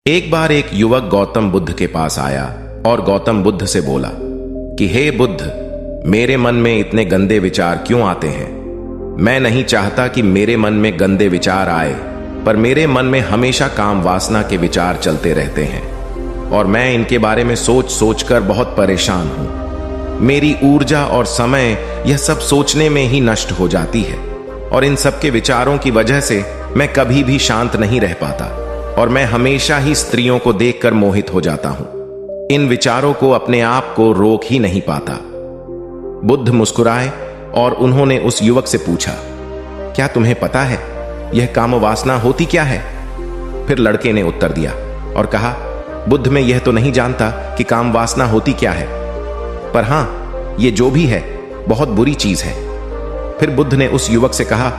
एक बार एक युवक गौतम बुद्ध के पास आया और गौतम बुद्ध से बोला कि हे बुद्ध, मेरे मन में इतने गंदे विचार क्यों आते हैं। मैं नहीं चाहता कि मेरे मन में गंदे विचार आए, पर मेरे मन में हमेशा काम वासना के विचार चलते रहते हैं और मैं इनके बारे में सोच सोच कर बहुत परेशान हूं। मेरी ऊर्जा और समय यह सब सोचने में ही नष्ट हो जाती है और इन सब के विचारों की वजह से मैं कभी भी शांत नहीं रह पाता और मैं हमेशा ही स्त्रियों को देखकर मोहित हो जाता हूं। इन विचारों को अपने आप को रोक ही नहीं पाता। बुद्ध मुस्कुराए और उन्होंने उस युवक से पूछा, क्या तुम्हें पता है यह काम वासना होती क्या है? फिर लड़के ने उत्तर दिया और कहा, बुद्ध, मैं यह तो नहीं जानता कि काम वासना होती क्या है, पर हां, यह जो भी है बहुत बुरी चीज है। फिर बुद्ध ने उस युवक से कहा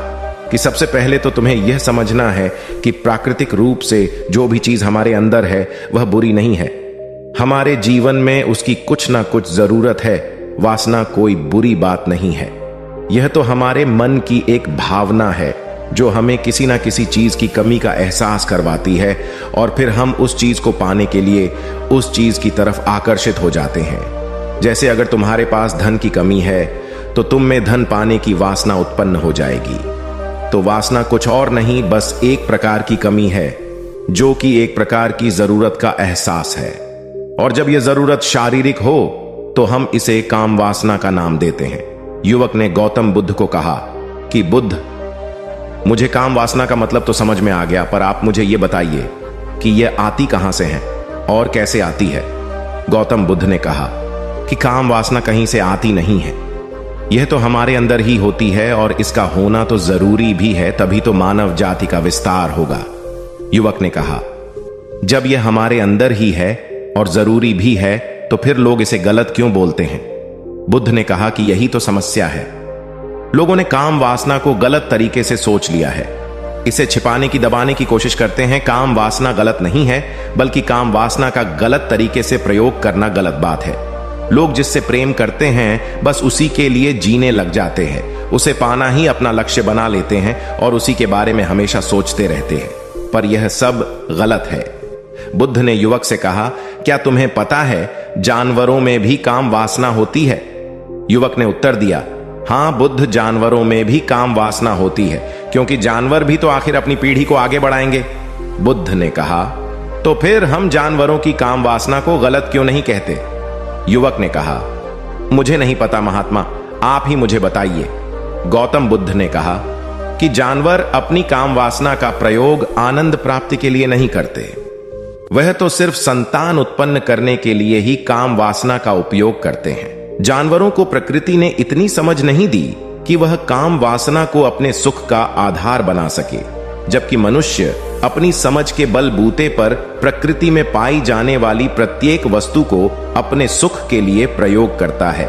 कि सबसे पहले तो तुम्हें यह समझना है कि प्राकृतिक रूप से जो भी चीज हमारे अंदर है वह बुरी नहीं है। हमारे जीवन में उसकी कुछ ना कुछ जरूरत है। वासना कोई बुरी बात नहीं है। यह तो हमारे मन की एक भावना है जो हमें किसी ना किसी चीज की कमी का एहसास करवाती है और फिर हम उस चीज को पाने के लिए उस चीज की तरफ आकर्षित हो जाते हैं। जैसे अगर तुम्हारे पास धन की कमी है तो तुम में धन पाने की वासना उत्पन्न हो जाएगी। तो वासना कुछ और नहीं, बस एक प्रकार की कमी है जो कि एक प्रकार की जरूरत का एहसास है। और जब यह जरूरत शारीरिक हो तो हम इसे काम वासना का नाम देते हैं। युवक ने गौतम बुद्ध को कहा कि बुद्ध, मुझे काम वासना का मतलब तो समझ में आ गया, पर आप मुझे यह बताइए कि यह आती कहां से है और कैसे आती है। गौतम बुद्ध ने कहा कि काम वासना कहीं से आती नहीं है, यह तो हमारे अंदर ही होती है और इसका होना तो जरूरी भी है, तभी तो मानव जाति का विस्तार होगा। युवक ने कहा, जब यह हमारे अंदर ही है और जरूरी भी है तो फिर लोग इसे गलत क्यों बोलते हैं? बुद्ध ने कहा कि यही तो समस्या है। लोगों ने काम वासना को गलत तरीके से सोच लिया है। इसे छिपाने की, दबाने की कोशिश करते हैं। काम वासना गलत नहीं है, बल्कि काम वासना का गलत तरीके से प्रयोग करना गलत बात है। लोग जिससे प्रेम करते हैं बस उसी के लिए जीने लग जाते हैं, उसे पाना ही अपना लक्ष्य बना लेते हैं और उसी के बारे में हमेशा सोचते रहते हैं, पर यह सब गलत है। बुद्ध ने युवक से कहा, क्या तुम्हें पता है जानवरों में भी काम वासना होती है? युवक ने उत्तर दिया, हां बुद्ध, जानवरों में भी काम वासना होती है, क्योंकि जानवर भी तो आखिर अपनी पीढ़ी को आगे बढ़ाएंगे। बुद्ध ने कहा, तो फिर हम जानवरों की काम वासना को गलत क्यों नहीं कहते? युवक ने कहा, मुझे नहीं पता महात्मा, आप ही मुझे बताइए। गौतम बुद्ध ने कहा कि जानवर अपनी काम वासना का प्रयोग आनंद प्राप्ति के लिए नहीं करते, वह तो सिर्फ संतान उत्पन्न करने के लिए ही काम वासना का उपयोग करते हैं। जानवरों को प्रकृति ने इतनी समझ नहीं दी कि वह काम वासना को अपने सुख का आधार बना सके, जबकि मनुष्य अपनी समझ के बलबूते पर प्रकृति में पाई जाने वाली प्रत्येक वस्तु को अपने सुख के लिए प्रयोग करता है।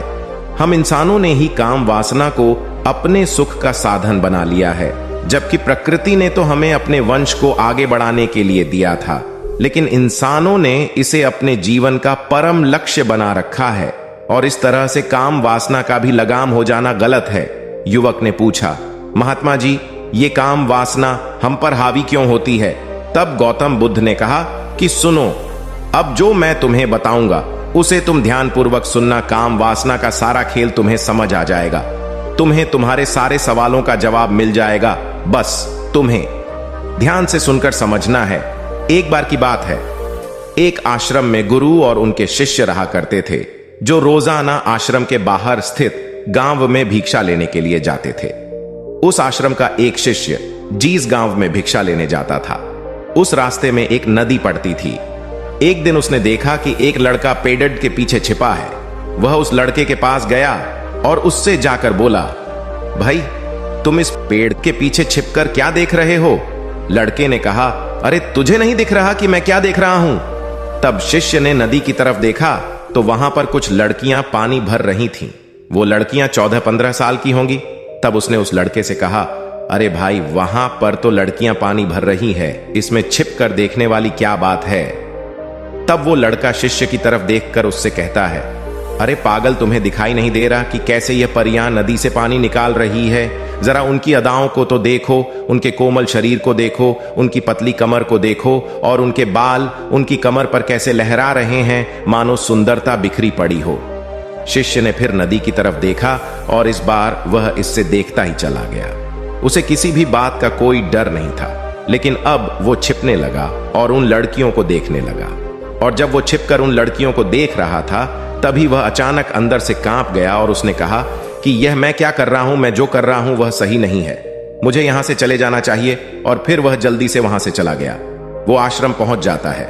हम इंसानों ने ही काम वासना को अपने सुख का साधन बना लिया है, जबकि प्रकृति ने तो हमें अपने वंश को आगे बढ़ाने के लिए दिया था, लेकिन इंसानों ने इसे अपने जीवन का परम लक्ष्य बना रखा है और इस तरह से काम वासना का भी लगाम हो जाना गलत है। युवक ने पूछा, महात्मा जी, ये काम वासना हम पर हावी क्यों होती है? तब गौतम बुद्ध ने कहा कि सुनो, अब जो मैं तुम्हें बताऊंगा उसे तुम ध्यानपूर्वक सुनना। काम वासना का सारा खेल तुम्हें समझ आ जाएगा, तुम्हें तुम्हारे सारे सवालों का जवाब मिल जाएगा। बस तुम्हें ध्यान से सुनकर समझना है। एक बार की बात है, एक आश्रम में गुरु और उनके शिष्य रहा करते थे, जो रोजाना आश्रम के बाहर स्थित गांव में भिक्षा लेने के लिए जाते थे। उस आश्रम का एक शिष्य जिस गांव में भिक्षा लेने जाता था, उस रास्ते में एक नदी पड़ती थी। एक दिन उसने देखा कि एक लड़का पेड़ के पीछे छिपा है। वह उस लड़के के पास गया और उससे जाकर बोला, भाई, तुम इस पेड़ के पीछे छिपकर क्या देख रहे हो? लड़के ने कहा, अरे तुझे नहीं दिख रहा कि मैं क्या देख रहा हूं? तब शिष्य ने नदी की तरफ देखा तो वहां पर कुछ लड़कियां पानी भर रही थीं। वो लड़कियां 14-15 साल की होंगी। तब उसने उस लड़के से कहा, अरे भाई, वहां पर तो लड़कियां पानी भर रही है, इसमें छिप कर देखने वाली क्या बात है? तब वो लड़का शिष्य की तरफ देखकर उससे कहता है, अरे पागल, तुम्हें दिखाई नहीं दे रहा कि कैसे यह परियां नदी से पानी निकाल रही है? जरा उनकी अदाओं को तो देखो, उनके कोमल शरीर को देखो, उनकी पतली कमर को देखो, और उनके बाल उनकी कमर पर कैसे लहरा रहे हैं, मानो सुंदरता बिखरी पड़ी हो। शिष्य ने फिर नदी की तरफ देखा और इस बार वह इससे देखता ही चला गया। उसे किसी भी बात का कोई डर नहीं था, लेकिन अब वो छिपने लगा और उन लड़कियों को देखने लगा। और जब वो छिपकर उन लड़कियों को देख रहा था, तभी वह अचानक अंदर से कांप गया और उसने कहा कि यह मैं क्या कर रहा हूं, मैं जो कर रहा हूं वह सही नहीं है, मुझे यहां से चले जाना चाहिए। और फिर वह जल्दी से वहां से चला गया। वो आश्रम पहुंच जाता है।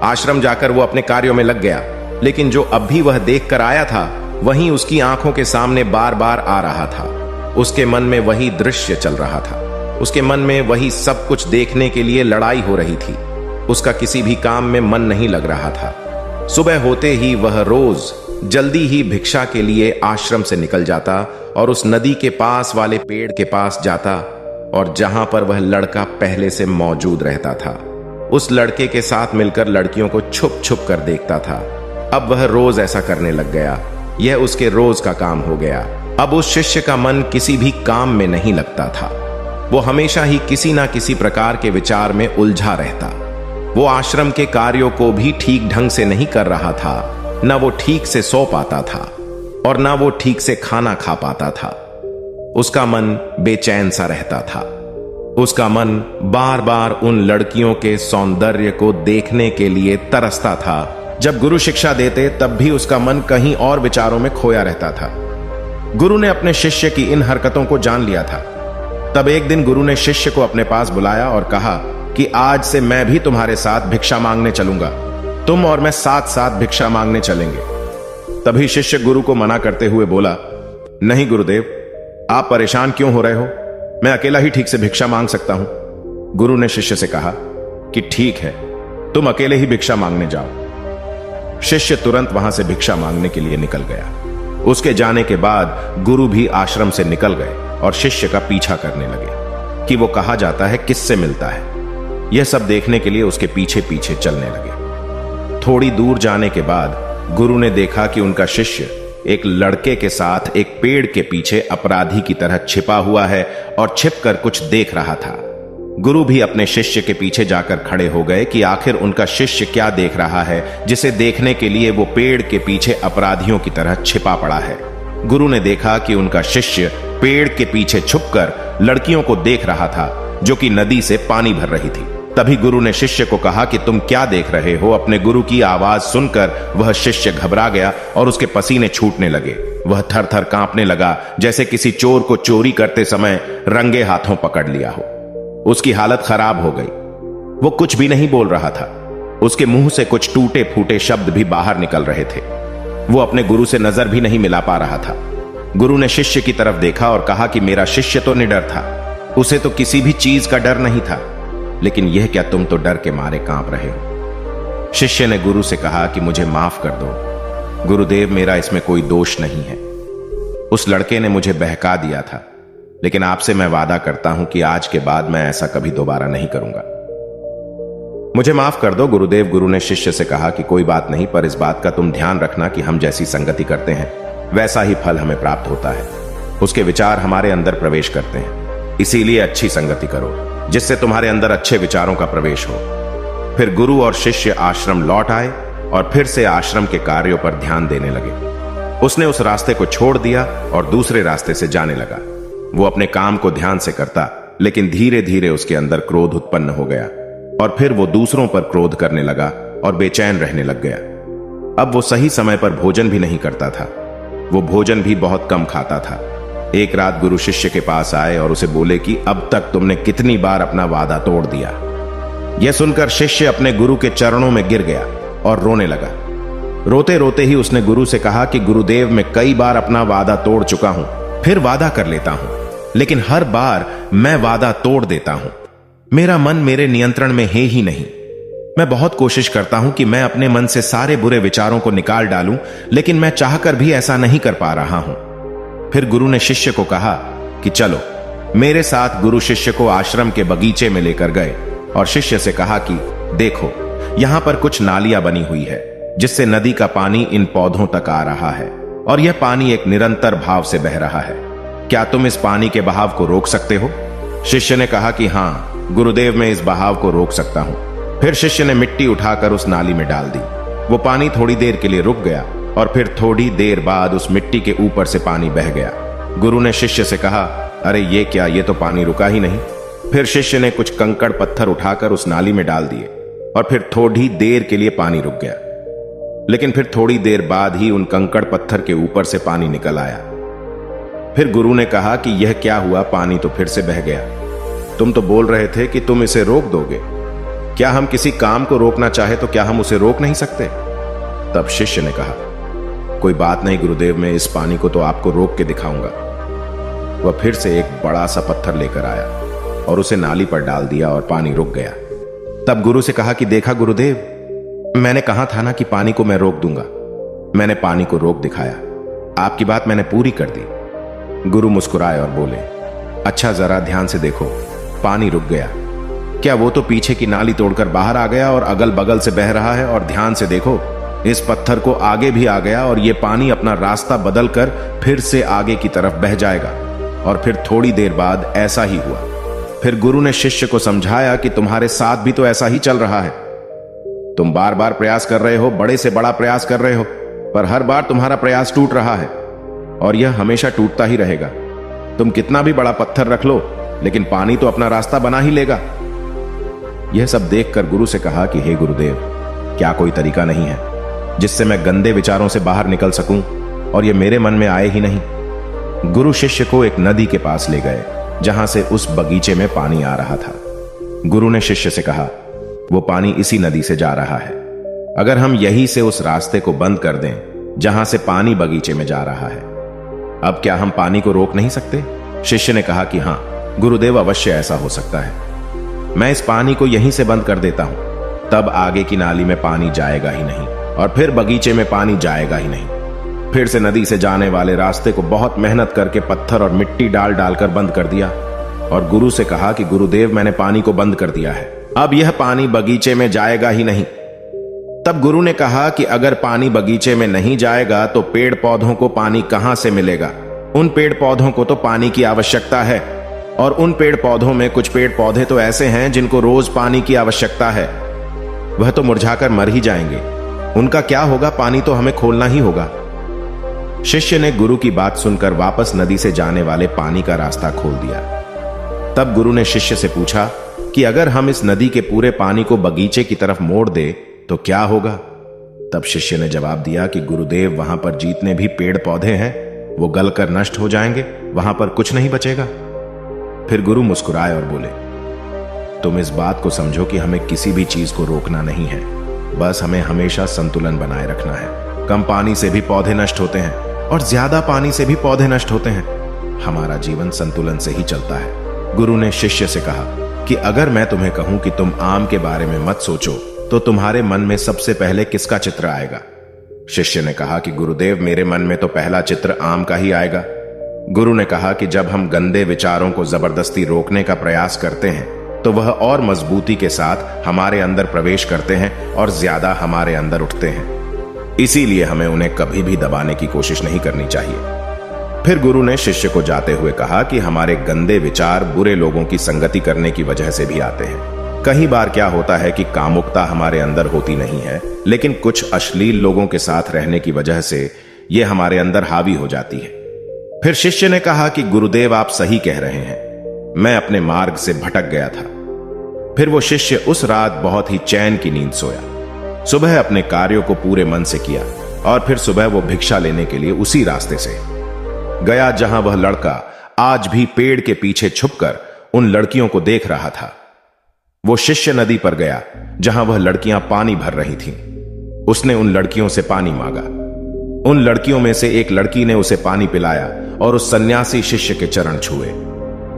आश्रम जाकर वो अपने कार्यों में लग गया, लेकिन जो अब भी वह देख कर आया था वहीं उसकी आंखों के सामने बार बार आ रहा था। उसके मन में वही दृश्य चल रहा था। उसके मन में वही सब कुछ देखने के लिए लड़ाई हो रही थी। उसका किसी भी काम में मन नहीं लग रहा था। सुबह होते ही वह रोज जल्दी ही भिक्षा के लिए आश्रम से निकल जाता और उस नदी के पास वाले पेड़ के पास जाता, और जहां पर वह लड़का पहले से मौजूद रहता था, उस लड़के के साथ मिलकर लड़कियों को छुप छुप कर देखता था। अब वह रोज ऐसा करने लग गया। यह उसके रोज का काम हो गया। अब उस शिष्य का मन किसी भी काम में नहीं लगता था। वो हमेशा ही किसी ना किसी प्रकार के विचार में उलझा रहता। वो आश्रम के कार्यों को भी ठीक ढंग से नहीं कर रहा था। न वो ठीक से सो पाता था और न वो ठीक से खाना खा पाता था। उसका मन बेचैन सा रहता था। उसका मन बार बार उन लड़कियों के सौंदर्य को देखने के लिए तरसता था। जब गुरु शिक्षा देते तब भी उसका मन कहीं और विचारों में खोया रहता था। गुरु ने अपने शिष्य की इन हरकतों को जान लिया था। तब एक दिन गुरु ने शिष्य को अपने पास बुलाया और कहा कि आज से मैं भी तुम्हारे साथ भिक्षा मांगने चलूंगा। तुम और मैं साथ साथ भिक्षा मांगने चलेंगे। तभी शिष्य गुरु को मना करते हुए बोला, नहीं गुरुदेव, आप परेशान क्यों हो रहे हो? मैं अकेला ही ठीक से भिक्षा मांग सकता हूं। गुरु ने शिष्य से कहा कि ठीक है, तुम अकेले ही भिक्षा मांगने जाओ। शिष्य तुरंत वहां से भिक्षा मांगने के लिए निकल गया। उसके जाने के बाद गुरु भी आश्रम से निकल गए और शिष्य का पीछा करने लगे कि वो कहा जाता है, किससे मिलता है। यह सब देखने के लिए उसके पीछे पीछे चलने लगे। थोड़ी दूर जाने के बाद गुरु ने देखा कि उनका शिष्य एक लड़के के साथ एक पेड़ के पीछे अपराधी की तरह छिपा हुआ है और छिपकर कुछ देख रहा था। गुरु भी अपने शिष्य के पीछे जाकर खड़े हो गए कि आखिर उनका शिष्य क्या देख रहा है, जिसे देखने के लिए वो पेड़ के पीछे अपराधियों की तरह छिपा पड़ा है। गुरु ने देखा कि उनका शिष्य पेड़ के पीछे छुपकर लड़कियों को देख रहा था जो कि नदी से पानी भर रही थी। तभी गुरु ने शिष्य को कहा कि तुम क्या देख रहे हो? अपने गुरु की आवाज सुनकर वह शिष्य घबरा गया और उसके पसीने छूटने लगे। वह थर थर कांपने लगा, जैसे किसी चोर को चोरी करते समय रंगे हाथों पकड़ लिया हो। उसकी हालत खराब हो गई। वो कुछ भी नहीं बोल रहा था। उसके मुंह से कुछ टूटे फूटे शब्द भी बाहर निकल रहे थे। वो अपने गुरु से नजर भी नहीं मिला पा रहा था। गुरु ने शिष्य की तरफ देखा और कहा कि मेरा शिष्य तो निडर था, उसे तो किसी भी चीज का डर नहीं था, लेकिन यह क्या तुम तो डर के मारे कांप रहे हो? शिष्य ने गुरु से कहा कि मुझे माफ कर दो गुरुदेव, मेरा इसमें कोई दोष नहीं है। उस लड़के ने मुझे बहका दिया था, लेकिन आपसे मैं वादा करता हूं कि आज के बाद मैं ऐसा कभी दोबारा नहीं करूंगा। मुझे माफ कर दो गुरुदेव। गुरु ने शिष्य से कहा कि कोई बात नहीं, पर इस बात का तुम ध्यान रखना कि हम जैसी संगति करते हैं वैसा ही फल हमें प्राप्त होता है। उसके विचार हमारे अंदर प्रवेश करते हैं, इसीलिए अच्छी संगति करो जिससे तुम्हारे अंदर अच्छे विचारों का प्रवेश हो। फिर गुरु और शिष्य आश्रम लौट आए और फिर से आश्रम के कार्यों पर ध्यान देने लगे। उसने उस रास्ते को छोड़ दिया और दूसरे रास्ते से जाने लगा। वो अपने काम को ध्यान से करता, लेकिन धीरे धीरे उसके अंदर क्रोध उत्पन्न हो गया और फिर वो दूसरों पर क्रोध करने लगा और बेचैन रहने लग गया। अब वो सही समय पर भोजन भी नहीं करता था। वो भोजन भी बहुत कम खाता था। एक रात गुरु शिष्य के पास आए और उसे बोले कि अब तक तुमने कितनी बार अपना वादा तोड़ दिया। यह सुनकर शिष्य अपने गुरु के चरणों में गिर गया और रोने लगा। रोते रोते ही उसने गुरु से कहा कि गुरुदेव, मैं कई बार अपना वादा तोड़ चुका हूं, फिर वादा कर लेता हूं, लेकिन हर बार मैं वादा तोड़ देता हूं। मेरा मन मेरे नियंत्रण में है ही नहीं। मैं बहुत कोशिश करता हूं कि मैं अपने मन से सारे बुरे विचारों को निकाल डालूं, लेकिन मैं चाहकर भी ऐसा नहीं कर पा रहा हूं। फिर गुरु ने शिष्य को कहा कि चलो मेरे साथ। गुरु शिष्य को आश्रम के बगीचे में लेकर गए और शिष्य से कहा कि देखो, यहां पर कुछ नालियां बनी हुई है जिससे नदी का पानी इन पौधों तक आ रहा है और यह पानी एक निरंतर भाव से बह रहा है। क्या तुम इस पानी के बहाव को रोक सकते हो? शिष्य ने कहा कि हां गुरुदेव, मैं इस बहाव को रोक सकता हूं। फिर शिष्य ने मिट्टी उठाकर उस नाली में डाल दी। वो पानी थोड़ी देर के लिए रुक गया और फिर थोड़ी देर बाद उस मिट्टी के ऊपर से पानी बह गया। गुरु ने शिष्य से कहा, अरे ये क्या, ये तो पानी रुका ही नहीं। फिर शिष्य ने कुछ कंकड़ पत्थर उठाकर उस नाली में डाल दिए और फिर थोड़ी देर के लिए पानी रुक गया। लेकिन फिर थोड़ी देर बाद ही उन कंकड़ पत्थर के ऊपर से पानी निकल आया। फिर गुरु ने कहा कि यह क्या हुआ, पानी तो फिर से बह गया। तुम तो बोल रहे थे कि तुम इसे रोक दोगे। क्या हम किसी काम को रोकना चाहे तो क्या हम उसे रोक नहीं सकते? तब शिष्य ने कहा, कोई बात नहीं गुरुदेव, मैं इस पानी को तो आपको रोक के दिखाऊंगा। वह फिर से एक बड़ा सा पत्थर लेकर आया और उसे नाली पर डाल दिया और पानी रुक गया। तब गुरु से कहा कि देखा गुरुदेव, मैंने कहा था ना कि पानी को मैं रोक दूंगा। मैंने पानी को रोक दिखाया। आपकी बात मैंने पूरी कर दी। गुरु मुस्कुराए और बोले, अच्छा जरा ध्यान से देखो, पानी रुक गया। क्या वो तो पीछे की नाली तोड़कर बाहर आ गया और अगल बगल से बह रहा है, और ध्यान से देखो इस पत्थर को आगे भी आ गया और ये पानी अपना रास्ता बदलकर फिर से आगे की तरफ बह जाएगा। और फिर थोड़ी देर बाद ऐसा ही हुआ। फिर गुरु ने शिष्य को समझाया कि तुम्हारे साथ भी तो ऐसा ही चल रहा है। तुम बार बार प्रयास कर रहे हो, बड़े से बड़ा प्रयास कर रहे हो, पर हर बार तुम्हारा प्रयास टूट रहा है और यह हमेशा टूटता ही रहेगा। तुम कितना भी बड़ा पत्थर रख लो, लेकिन पानी तो अपना रास्ता बना ही लेगा। यह सब देखकर गुरु से कहा कि हे गुरुदेव, क्या कोई तरीका नहीं है जिससे मैं गंदे विचारों से बाहर निकल सकूं और यह मेरे मन में आए ही नहीं? गुरु शिष्य को एक नदी के पास ले गए जहां से उस बगीचे में पानी आ रहा था। गुरु ने शिष्य से कहा, वो पानी इसी नदी से जा रहा है। अगर हम यहीं से उस रास्ते को बंद कर दें जहां से पानी बगीचे में जा रहा है, अब क्या हम पानी को रोक नहीं सकते? शिष्य ने कहा कि हां गुरुदेव, अवश्य ऐसा हो सकता है। मैं इस पानी को यहीं से बंद कर देता हूं, तब आगे की नाली में पानी जाएगा ही नहीं और फिर बगीचे में पानी जाएगा ही नहीं। फिर से नदी से जाने वाले रास्ते को बहुत मेहनत करके पत्थर और मिट्टी डाल डालकर बंद कर दिया और गुरु से कहा कि गुरुदेव, मैंने पानी को बंद कर दिया है, अब यह पानी बगीचे में जाएगा ही नहीं। तब गुरु ने कहा कि अगर पानी बगीचे में नहीं जाएगा तो पेड़ पौधों को पानी कहां से मिलेगा? उन पेड़ पौधों को तो पानी की आवश्यकता है, और उन पेड़ पौधों में कुछ पेड़ पौधे तो ऐसे हैं जिनको रोज पानी की आवश्यकता है। वह तो मुरझाकर मर ही जाएंगे। उनका क्या होगा? पानी तो हमें खोलना ही होगा। शिष्य ने गुरु की बात सुनकर वापस नदी से जाने वाले पानी का रास्ता खोल दिया। तब गुरु ने शिष्य से पूछा कि अगर हम इस नदी के पूरे पानी को बगीचे की तरफ मोड़ दे तो क्या होगा? तब शिष्य ने जवाब दिया कि गुरुदेव, वहां पर जितने भी पेड़ पौधे हैं वो गलकर नष्ट हो जाएंगे, वहां पर कुछ नहीं बचेगा। फिर गुरु मुस्कुराए और बोले, तुम इस बात को समझो कि हमें किसी भी चीज को रोकना नहीं है, बस हमें हमेशा संतुलन बनाए रखना है। कम पानी से भी पौधे नष्ट होते हैं और ज्यादा पानी से भी पौधे नष्ट होते हैं। हमारा जीवन संतुलन से ही चलता है। गुरु ने शिष्य से कहा कि अगर मैं तुम्हें कहूं कि तुम आम के बारे में मत सोचो तो तुम्हारे मन में सबसे पहले किसका चित्र आएगा? शिष्य ने कहा कि गुरुदेव, मेरे मन में तो पहला चित्र आम का ही आएगा। गुरु ने कहा कि जब हम गंदे विचारों को जबरदस्ती रोकने का प्रयास करते हैं तो वह और मजबूती के साथ हमारे अंदर प्रवेश करते हैं और ज्यादा हमारे अंदर उठते हैं। इसीलिए हमें उन्हें कभी भी दबाने की कोशिश नहीं करनी चाहिए। फिर गुरु ने शिष्य को जाते हुए कहा कि हमारे गंदे विचार बुरे लोगों की संगति करने की वजह से भी आते हैं। कई बार क्या होता है कि कामुकता हमारे अंदर होती नहीं है, लेकिन कुछ अश्लील लोगों के साथ रहने की वजह से यह हमारे अंदर हावी हो जाती है। फिर शिष्य ने कहा कि गुरुदेव, आप सही कह रहे हैं, मैं अपने मार्ग से भटक गया था। फिर वो शिष्य उस रात बहुत ही चैन की नींद सोया। सुबह अपने कार्यों को पूरे मन से किया और फिर सुबह वो भिक्षा लेने के लिए उसी रास्ते से गया जहां वह लड़का आज भी पेड़ के पीछे छुपकर उन लड़कियों को देख रहा था। वो शिष्य नदी पर गया जहां वह लड़कियां पानी भर रही थीं। उसने उन लड़कियों से पानी मांगा। उन लड़कियों में से एक लड़की ने उसे पानी पिलाया और उस सन्यासी शिष्य के चरण छुए।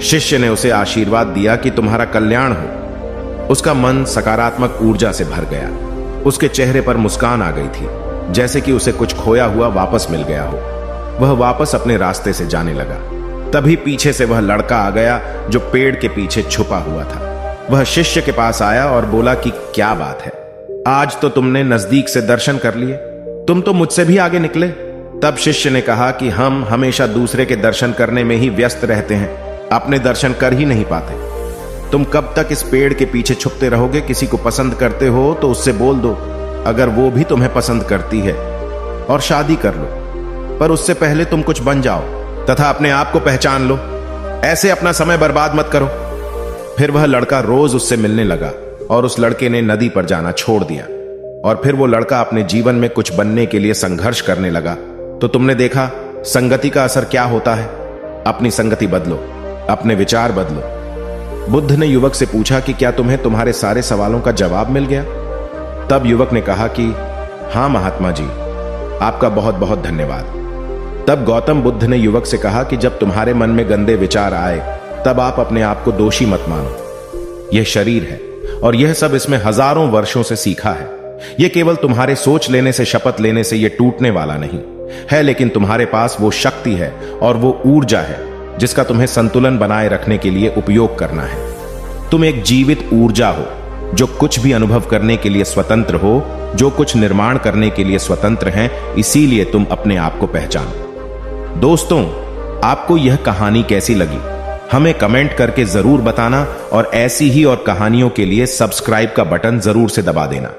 शिष्य ने उसे आशीर्वाद दिया कि तुम्हारा कल्याण हो। उसका मन सकारात्मक ऊर्जा से भर गया। उसके चेहरे पर मुस्कान आ गई थी, जैसे कि उसे कुछ खोया हुआ वापस मिल गया हो। वह वापस अपने रास्ते से जाने लगा। तभी पीछे से वह लड़का आ गया जो पेड़ के पीछे छुपा हुआ था। वह शिष्य के पास आया और बोला कि क्या बात है, आज तो तुमने नजदीक से दर्शन कर लिए, तुम तो मुझसे भी आगे निकले। तब शिष्य ने कहा कि हम हमेशा दूसरे के दर्शन करने में ही व्यस्त रहते हैं, अपने दर्शन कर ही नहीं पाते। तुम कब तक इस पेड़ के पीछे छुपते रहोगे? किसी को पसंद करते हो तो उससे बोल दो, अगर वो भी तुम्हें पसंद करती है, और शादी कर लो। पर उससे पहले तुम कुछ बन जाओ तथा अपने आप को पहचान लो। ऐसे अपना समय बर्बाद मत करो। फिर वह लड़का रोज उससे मिलने लगा और उस लड़के ने नदी पर जाना छोड़ दिया। और फिर वो लड़का अपने जीवन में कुछ बनने के लिए संघर्ष करने लगा। तो तुमने देखा संगति का असर क्या होता है। अपनी संगति बदलो, अपने विचार बदलो। बुद्ध ने युवक से पूछा कि क्या तुम्हें तुम्हारे सारे सवालों का जवाब मिल गया? तब युवक ने कहा कि हां महात्मा जी, आपका बहुत बहुत धन्यवाद। तब गौतम बुद्ध ने युवक से कहा कि जब तुम्हारे मन में गंदे विचार आए तब आप अपने आप को दोषी मत मानो। यह शरीर है और यह सब इसमें हजारों वर्षों से सीखा है। यह केवल तुम्हारे सोच लेने से, शपथ लेने से यह टूटने वाला नहीं है, लेकिन तुम्हारे पास वो शक्ति है और वो ऊर्जा है जिसका तुम्हें संतुलन बनाए रखने के लिए उपयोग करना है। तुम एक जीवित ऊर्जा हो जो कुछ भी अनुभव करने के लिए स्वतंत्र हो, जो कुछ निर्माण करने के लिए स्वतंत्र हैं। इसीलिए तुम अपने आप को पहचानो। दोस्तों, आपको यह कहानी कैसी लगी हमें कमेंट करके जरूर बताना, और ऐसी ही और कहानियों के लिए सब्सक्राइब का बटन जरूर से दबा देना।